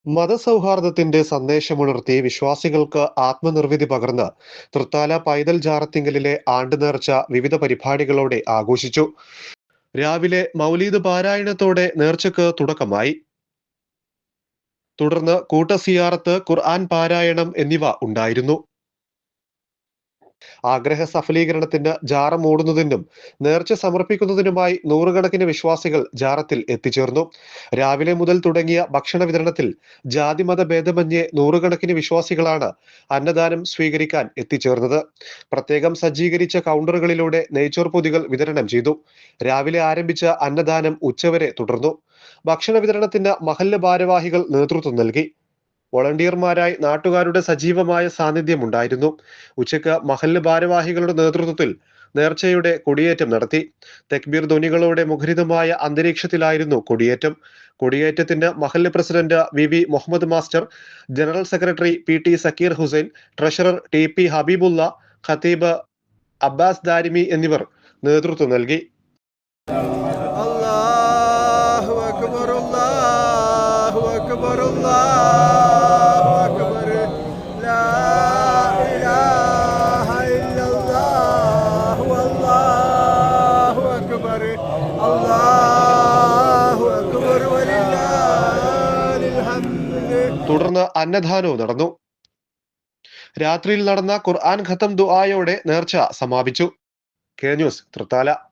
മതസൗഹാർദ്ദത്തിന്റെ സന്ദേശമുണർത്തി വിശ്വാസികൾക്ക് ആത്മനിർവൃതി പകർന്ന് തൃത്താല പൈതൽ ജാറത്തിങ്കലിലെ ആണ്ടുനേർച്ച വിവിധ പരിപാടികളോടെ ആഘോഷിച്ചു. രാവിലെ മൗലീദ് പാരായണത്തോടെ നേർച്ചയ്ക്ക് തുടക്കമായി. തുടർന്ന് കൂട്ടസിയാറത്ത്, ഖുർആൻ പാരായണം എന്നിവ ഉണ്ടായിരുന്നു. ആഗ്രഹ സഫലീകരണത്തിന് ജാറ മൂടുന്നതിനും നേർച്ച സമർപ്പിക്കുന്നതിനുമായി നൂറുകണക്കിന് വിശ്വാസികൾ ജാറത്തിൽ എത്തിച്ചേർന്നു. രാവിലെ മുതൽ തുടങ്ങിയ ഭക്ഷണ വിതരണത്തിൽ ജാതിമത ഭേദമന്യേ നൂറുകണക്കിന് വിശ്വാസികളാണ് അന്നദാനം സ്വീകരിക്കാൻ എത്തിച്ചേർന്നത്. പ്രത്യേകം സജ്ജീകരിച്ച കൗണ്ടറുകളിലൂടെ നെയ്ച്ചോർ പൊതികൾ വിതരണം ചെയ്തു. രാവിലെ ആരംഭിച്ച അന്നദാനം ഉച്ചവരെ തുടർന്നു. ഭക്ഷണ വിതരണത്തിന് മഹല്ല് ഭാരവാഹികൾ നേതൃത്വം നൽകി. വോളണ്ടിയർമാരായി നാട്ടുകാരുടെ സജീവമായ സാന്നിധ്യം ഉണ്ടായിരുന്നു. ഉച്ചയ്ക്ക് മഹല്ല് ഭാരവാഹികളുടെ നേതൃത്വത്തിൽ നേർച്ചയുടെ കൊടിയേറ്റം നടത്തി. തെക്ബീർ ധ്വനികളോടെ മുഖരിതമായ അന്തരീക്ഷത്തിലായിരുന്നു കൊടിയേറ്റം. കൊടിയേറ്റത്തിന് മഹല്ല് president V Muhammad master, general secretary P Zakir Hussain, treasurer T Habibulla, ഖത്തീബ് അബ്ബാസ് ദാരിമി എന്നിവർ നേതൃത്വം നൽകി. തുടർന്ന് അന്നദാനവും നടന്നു. രാത്രിയിൽ നടന്ന ഖുർആൻ ഖത്തം ദുആയോടെ നേർച്ച സമാപിച്ചു. K news, Thrithala.